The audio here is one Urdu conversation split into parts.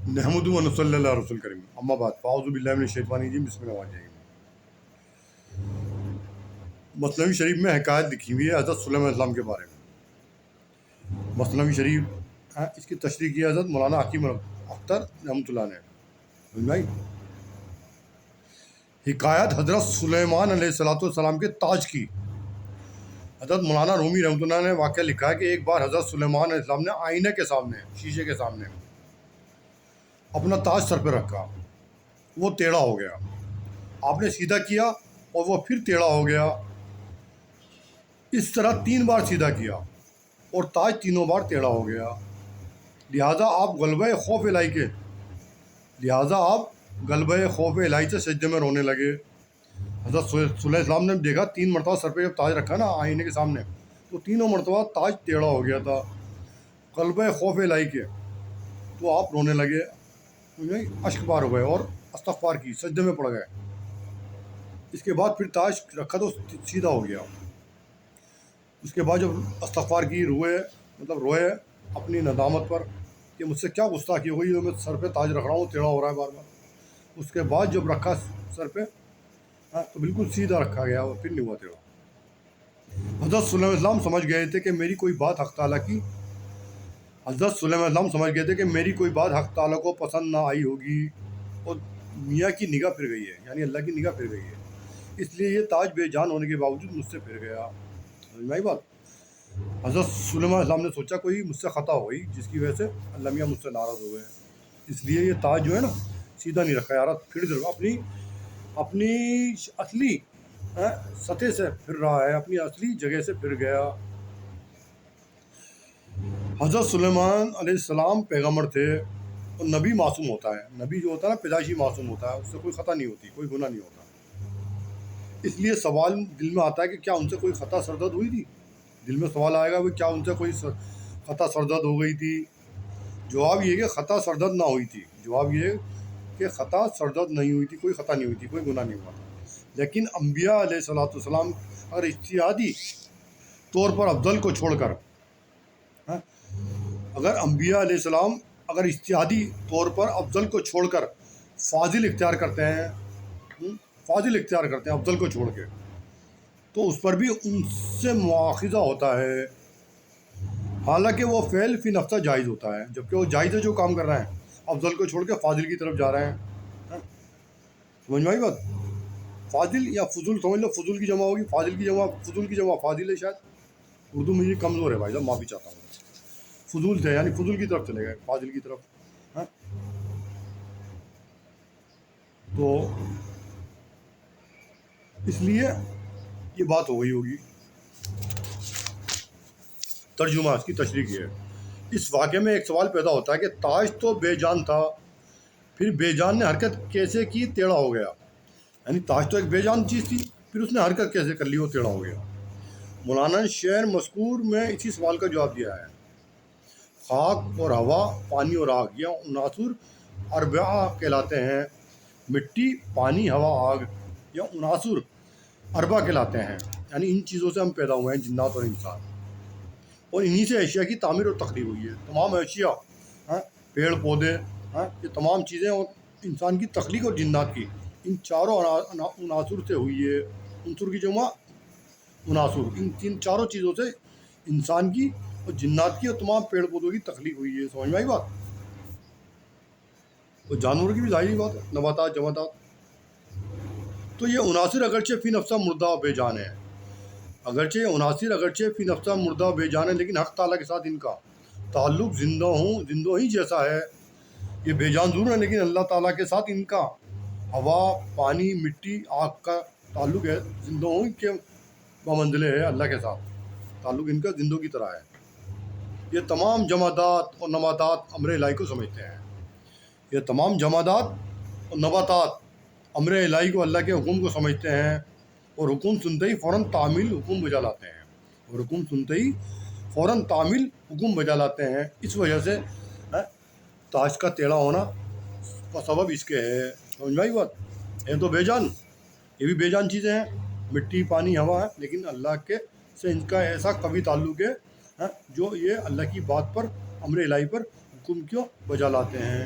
نحمد و نصلی اللہ رسول کریم اما بعد فاعوذ باللہ من الشیطان الرجیم بسم اللہ الرحمن الرحیم۔ مثنوی شریف میں حکایت لکھی ہوئی ہے حضرت سلیمان علیہ السلام کے بارے میں۔ مثنوی شریف اس کی تشریح کی حضرت مولانا حکیم اختر رحمۃ اللہ نے۔ بھائی حکایت حضرت سلیمان علیہ السلام کے تاج کی۔ حضرت مولانا رومی رحمۃ اللہ نے واقعہ لکھا ہے کہ ایک بار حضرت سلیمان علیہ السلام نے آئینے کے سامنے، شیشے کے سامنے اپنا تاج سر پہ رکھا، وہ ٹیڑھا ہو گیا۔ آپ نے سیدھا کیا اور وہ پھر ٹیڑھا ہو گیا۔ اس طرح 3 بار سیدھا کیا اور تاج تینوں بار ٹیڑھا ہو گیا۔ لہٰذا آپ غلبہ خوف الہی سے سجدے میں رونے لگے۔ حضرت صلی اللہ علیہ وسلم نے دیکھا 3 مرتبہ سر پہ جب تاج رکھا نا آئینے کے سامنے، تو تینوں مرتبہ تاج ٹیڑھا ہو گیا تھا غلبہ خوف الہی کے۔ تو آپ رونے لگے، اشک بار ہو گئے اور استغفار کی، سجدے میں پڑ گئے۔ اس کے بعد پھر تاج رکھا تو سیدھا ہو گیا۔ اس کے بعد جب استغفار کی، روئے اپنی ندامت پر کہ مجھ سے کیا گستاخی ہوئی، جو میں سر پہ تاج رکھ رہا ہوں ٹیڑھا ہو رہا ہے بار بار۔ اس کے بعد جب رکھا سر پہ تو بالکل سیدھا رکھا گیا اور پھر نہیں ہوا ٹیڑھا۔ حضرت صلی اللہ علیہ وسلم سمجھ گئے تھے کہ میری کوئی بات حق تعالیٰ کو پسند نہ آئی ہوگی اور میاں کی نگاہ پھر گئی ہے، یعنی اللہ کی نگاہ پھر گئی ہے، اس لیے یہ تاج بے جان ہونے کے باوجود مجھ سے پھر گیا۔ سمجھ بات؟ حضرت سلیمان علیہ السلام نے سوچا کوئی مجھ سے خطا ہوئی جس کی وجہ سے اللہ میاں مجھ سے ناراض ہو گئے، اس لیے یہ تاج جو ہے نا سیدھا نہیں رکھا، یار پھر اپنی اصلی سطح سے پھر رہا ہے، اپنی اصلی جگہ سے پھر گیا۔ حضرت سلیمان علیہ السلام پیغمبر تھے اور نبی معصوم ہوتا ہے۔ نبی جو ہوتا ہے نا پیدائشی معصوم ہوتا ہے، اس سے کوئی خطا نہیں ہوتی، کوئی گناہ نہیں ہوتا۔ اس لیے سوال دل میں آتا ہے کہ کیا ان سے کوئی خطا سردرد ہوئی تھی؟ دل میں سوال آئے گا کیا ان سے کوئی خطا سردرد ہو گئی تھی؟ جواب یہ کہ خطا سردرد نہ ہوئی تھی، جواب یہ کہ خطا سردرد نہیں ہوئی تھی، کوئی خطا نہیں ہوئی تھی، کوئی گناہ نہیں ہوا تھا۔ لیکن انبیاء علیہ السلام اگر اجتہادی طور پر افضل کو چھوڑ کر اگر اجتہادی طور پر افضل کو چھوڑ کر فاضل اختیار کرتے ہیں افضل کو چھوڑ کے، تو اس پر بھی ان سے مواخذہ ہوتا ہے، حالانکہ وہ فعل فی نفسہ جائز ہوتا ہے، جبکہ وہ جائز ہے جو کام کر رہے ہیں، افضل کو چھوڑ کے فاضل کی طرف جا رہے ہیں۔ سمجھ میں آئی بات؟ فاضل یا فضول سمجھ لو، فضول کی جمع ہوگی، فضول کی جمع فاضل ہے شاید۔ اردو مجھے کمزور ہے بھائی صاحب، معافی چاہتا ہوں۔ فضول تھے یعنی فضول کی طرف چلے گئے، فاضل کی طرف۔ تو اس لیے یہ بات ہو گئی ہوگی۔ ترجمہ اس کی تشریح کی ہے۔ اس واقعے میں ایک سوال پیدا ہوتا ہے کہ تاج تو بے جان تھا، پھر بے جان نے حرکت کیسے کی ٹیڑھا ہو گیا؟ یعنی تاج تو ایک بے جان چیز تھی، پھر اس نے حرکت کیسے کر لی وہ ٹیڑھا ہو گیا؟ مولانا نے شعر مذکور میں اسی سوال کا جواب دیا ہے۔ خاک اور ہوا، پانی اور آگ یہ عناصر اربعہ کہلاتے ہیں۔ مٹی، پانی، ہوا، آگ یہ عناصر اربعہ کہلاتے ہیں، یعنی ان چیزوں سے ہم پیدا ہوئے ہیں، جنات اور انسان، اور انہی سے اشیاء کی تعمیر اور تخلیق ہوئی ہے۔ تمام اشیاء، پیڑ پودے، یہ تمام چیزیں اور انسان کی تخلیق اور جنات کی ان چاروں عناصر سے ہوئی ہے۔ عنصر کی جمع عناصر، ان چاروں چیزوں سے انسان کی اور جنات کی اور تمام پیڑ پودوں کی تخلیق ہوئی ہے۔ سمجھ میں آئی بات؟ اور جانوروں کی بھی ظاہری بات ہے، نباتات، جمادات۔ تو یہ عناصر اگرچہ فی نفسہ مردہ و بے جان ہے، اگرچہ فی نفسہ مردہ و بے جان ہے، لیکن حق تعالیٰ کے ساتھ ان کا تعلق زندوں ہی جیسا ہے۔ یہ بے جان ضرور ہے لیکن اللہ تعالیٰ کے ساتھ ان کا ہوا، پانی، مٹی، آگ کا تعلق ہے، زندوں ہی کے بمنزلے ہے، اللہ کے ساتھ تعلق ان کا زندوں کی طرح ہے۔ یہ تمام جمادات اور نباتات امر الہی کو سمجھتے ہیں۔ امر الہی کو، اللہ کے حکم کو سمجھتے ہیں، اور حکم سنتے ہی فوراً تعمیل حکم بجا لاتے ہیں۔ اس وجہ سے تاج کا ٹیڑھا ہونا کا سبب اس کے ہے۔ سمجھ میں آئی بات؟ یہ تو بے جان، یہ بھی بے جان چیزیں ہیں، مٹی، پانی، ہوا ہے، لیکن اللہ کے سے ان کا ایسا قوی تعلق ہے جو یہ اللہ کی بات پر، امر الہی پر حکم کیوں بجا لاتے ہیں۔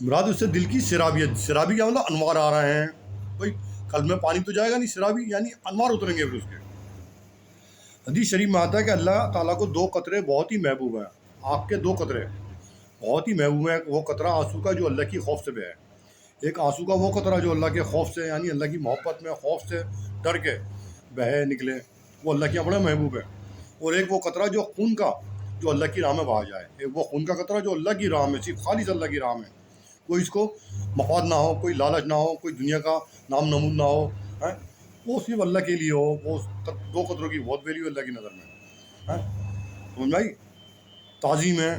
مراد اس سے دل کی سرابیت. سرابی کیا مطلب؟ انوار آ رہے ہیں. بھائی قلب میں پانی تو جائے گا نہیں، سرابی یعنی انوار اتریں گے پھر اس کے. حدیث شریف میں آتا ہے کہ اللہ تعالیٰ کو دو قطرے بہت ہی محبوب ہیں. آنکھ کے دو قطرے بہت ہی محبوب ہیں. وہ قطرہ آنسو کا جو اللہ کی خوف سے بہے. ایک آنسو کا وہ قطرہ جو اللہ کے خوف سے، یعنی اللہ کی محبت میں خوف سے ڈر کے بہے نکلے، وہ اللہ کے یہاں بڑا محبوب ہے. اور ایک وہ قطرہ جو خون کا، جو اللہ کی راہ میں بہا جائے. ایک وہ خون کا قطرہ جو اللہ کی راہ میں، صرف خالص اللہ کی راہ میں، کوئی اس کو مفاد نہ ہو، کوئی لالچ نہ ہو، کوئی دنیا کا نام نمود نہ ہو، ہیں؟ وہ صرف اللہ کے لیے ہو. وہ دو قطروں کی بہت ویلیو اللہ کی نظر میں. سمجھ بھائی؟ تعظیم ہے،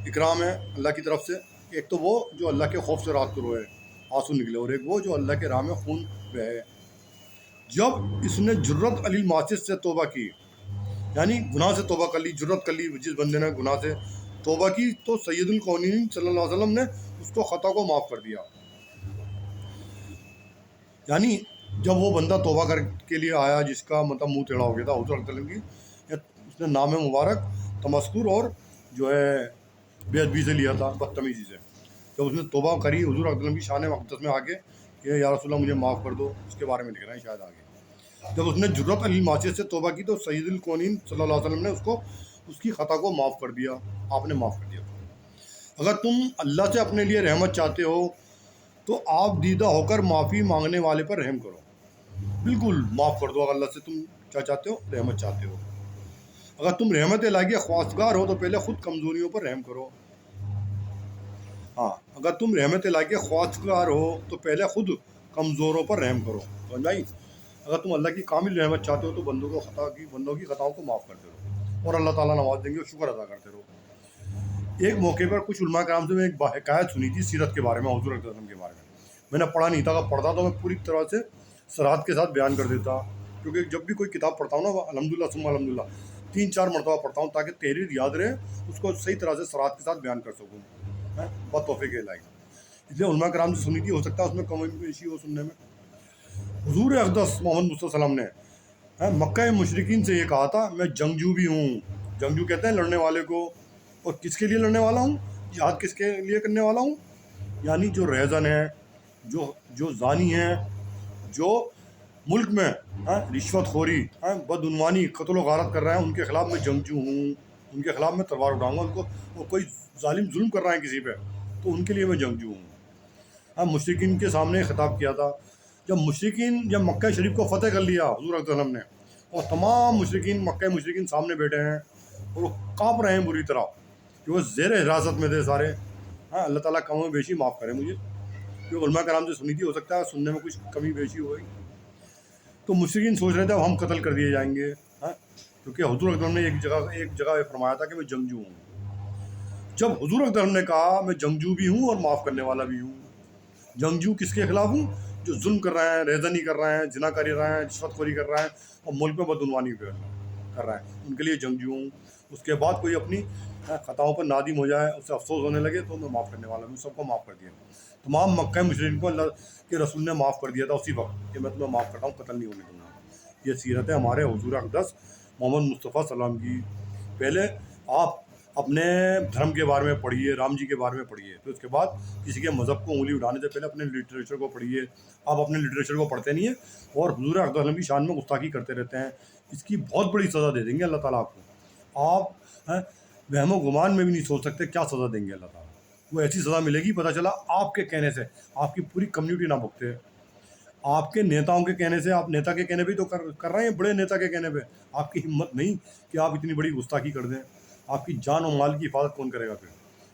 اکرام ہے اللہ کی طرف سے. ایک تو وہ جو اللہ کے خوف سے رات کو روئے، آنسو نکلے، اور ایک وہ جو اللہ کے راہ میں خون بہے. جب اس نے جرت علی المعاصی سے توبہ کی، یعنی گناہ سے توبہ کر لی، جرت کر لی، جس بندے نے گناہ سے توبہ کی، تو سید الکونین صلی اللہ علیہ وسلم نے اس کو خطا کو معاف کر دیا. یعنی جب وہ بندہ توبہ کر کے لیے آیا جس کا مطلب منہ ٹیڑھا ہو گیا تھا، حضور صلی اللہ علیہ وسلم کی اس نے نام مبارک تمسکر اور جو ہے بے ادبی سے لیا تھا، بدتمیزی سے. جب اس نے توبہ کری حضور صلی اللہ علیہ وسلم کی شان مقدس میں آ کے کہ یا رسول اللہ مجھے معاف کر دو، اس کے بارے میں لکھ رہے ہیں شاید آگے. جب اس نے جرت علی المعصیت سے توبہ کی تو سید الکونین صلی اللہ علیہ وسلم نے اس کی خطا کو معاف کر دیا. آپ نے معاف کر دیا. اگر تم اللہ سے اپنے لیے رحمت چاہتے ہو تو آپ دیدہ ہو کر معافی مانگنے والے پر رحم کرو. بالکل معاف کر دو. اگر اللہ سے تم کیا چاہتے ہو؟ رحمت چاہتے ہو. اگر تم رحمت الہی کے خواستگار ہو تو پہلے خود کمزوریوں پر رحم کرو. ہاں، اگر تم رحمت الہی کے خواستگار ہو تو پہلے خود کمزوروں پر رحم کرو. سمجھائی؟ اگر تم اللہ کی کامل رحمت چاہتے ہو تو بندوں کی خطاؤں کو معاف کرتے رہو، اور اللہ تعالیٰ نواز دیں گے، اور شکر ادا کرتے رہو. ایک موقع پر کچھ علماء کرام سے میں ایک حکایت سنی تھی سیرت کے بارے میں، حضور صلی اللہ علیہ وسلم کے بارے میں. میں نے پڑھا نہیں تھا. اگر پڑھتا تو میں پوری طرح سے سراحت کے ساتھ بیان کر دیتا، کیونکہ جب بھی کوئی کتاب پڑھتا ہوں نا، الحمدللہ ثم الحمدللہ 3-4 مرتبہ پڑھتا ہوں تاکہ تحریر یاد رہے، اس کو صحیح طرح سے سراحت کے ساتھ بیان کر سکوں. بہت توفیق الہی. اس لیے علماء کرام سے سنی تھی، ہو سکتا ہے اس میں کمی بیشی ہو سننے میں. حضور اقدس محمد مصطفیٰ صلی اللہ علیہ وسلم نے مکہ مشرکین سے یہ کہا تھا، میں جنگجو بھی ہوں. جنگجو کہتے ہیں لڑنے والے کو. اور کس کے لیے لڑنے والا ہوں؟ جہاد کس کے لیے کرنے والا ہوں؟ یعنی جو ریزن ہیں، جو زانی ہیں، جو ملک میں رشوت خوری، بدعنوانی، قتل و غارت کر رہے ہیں، ان کے خلاف میں جنگجو ہوں. ان کے خلاف میں تلوار اٹھاؤں گا. ان کو وہ کوئی ظالم ظلم کر رہے ہیں کسی پہ، تو ان کے لیے میں جنگجو ہوں. مشرکین کے سامنے خطاب کیا تھا. جب مکہ شریف کو فتح کر لیا حضور صلی اللہ علیہ وسلم نے، اور تمام مکہ مشرکین سامنے بیٹھے ہیں اور وہ کانپ رہے ہیں بری طرح کہ وہ زیر حراست میں تھے سارے. اللہ تعالیٰ کم و بیشی معاف کرے مجھے، کیونکہ علماء کرام سے سنی تھی، ہو سکتا ہے سننے میں کچھ کمی بیشی ہو گئی. تو مشرکین سوچ رہے تھے اب ہم قتل کر دیے جائیں گے، کیونکہ حضور اکرم نے ایک جگہ فرمایا تھا کہ میں جنگجو ہوں. جب حضور اکرم نے کہا میں جنگجو بھی ہوں اور معاف کرنے والا بھی ہوں. جنگجو کس کے خلاف ہوں؟ جو ظلم کر رہے ہیں، ریزنی کر رہے ہیں، زنا کر رہے ہیں، رشوت خوری کر رہے ہیں، اور ملک میں بدعنوانی کر رہے ہیں، ان کے لیے جنگجو ہوں. اس کے بعد کوئی اپنی خطاؤں پر نادم ہو جائے، اسے افسوس ہونے لگے، تو میں معاف کرنے والا ہوں. سب کو معاف کر دیا. تمام مکہ مشرکین کو اللہ کے رسول نے معاف کر دیا تھا اسی وقت کہ میں تمہیں معاف کرتا ہوں، قتل نہیں ہونے دوں گا. یہ سیرت ہے ہمارے حضور اقدس محمد مصطفیٰ صلی اللہ علیہ وسلم کی. پہلے آپ اپنے دھرم کے بارے میں پڑھیے، رام جی کے بارے میں پڑھیے، پھر اس کے بعد کسی کے مذہب کو انگلی اٹھانے سے پہلے اپنے لٹریچر کو پڑھیے. آپ اپنے لٹریچر کو پڑھتے نہیں ہیں اور حضور اقدس وسلم کی شان میں گستاخی کرتے رہتے ہیں. اس کی بہت بڑی سزا دے دیں گے اللہ تعالیٰ آپ کو. آپ وہم و گمان میں بھی نہیں سوچ سکتے کیا سزا دیں گے اللہ تعالیٰ. وہ ایسی سزا ملے گی، پتہ چلا آپ کے کہنے سے آپ کی پوری کمیونٹی نہ بھگتے، آپ کے نیتاؤں کے کہنے سے. آپ نیتا کے کہنے پہ تو کر رہے ہیں، بڑے نیتا کے کہنے پہ. آپ کی ہمت نہیں کہ آپ اتنی بڑی گستاخی کر دیں. آپ کی جان و مال کی حفاظت کون کرے گا پھر؟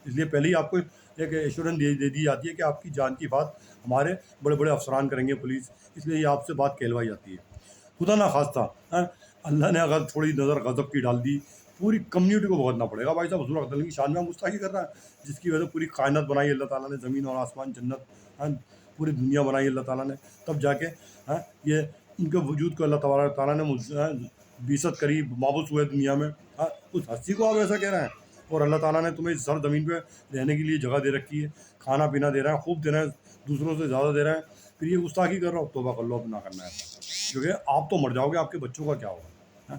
اس لیے پہلے ہی آپ کو ایک ایشورنس دے دی جاتی ہے کہ آپ کی جان کی حفاظت ہمارے بڑے بڑے افسران کریں گے، پولیس. اس لیے یہ آپ سے بات کہلوائی جاتی ہے. خدا نہ خواستہ اللہ نے اگر تھوڑی نظر غضب کی ڈال دی، پوری کمیونٹی کو بھگتنا پڑے گا. بھائی صاحب حضور اقدس کی شان میں گستاخی کر رہا ہے، جس کی وجہ سے پوری کائنات بنائی اللہ تعالیٰ نے، زمین اور آسمان، جنت، پوری دنیا بنائی اللہ تعالیٰ نے. تب جا کے یہ ان کے وجود کو اللہ تبارک تعالیٰ نے بیست کری، مابوس ہوئے دنیا میں. اس ہستی کو آپ ایسا کہہ رہے ہیں، اور اللہ تعالیٰ نے تمہیں سر زمین پہ رہنے کے لیے جگہ دے رکھی ہے، کھانا پینا دے رہا ہے، خوب دے رہے ہیں، دوسروں سے زیادہ دے رہے ہیں، پھر یہ گستاخی کر رہا ہو. توبہ کر لو، اب نہ کرنا ہے، کیونکہ آپ تو مر جاؤ گے، آپ کے بچوں کا کیا ہوگا.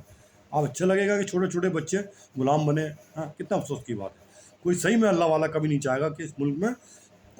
آپ اچھا لگے گا کہ چھوٹے چھوٹے بچے غلام بنے. کتنا افسوس کی بات ہے. کوئی صحیح میں اللہ والا کبھی نہیں چاہے گا کہ اس ملک میں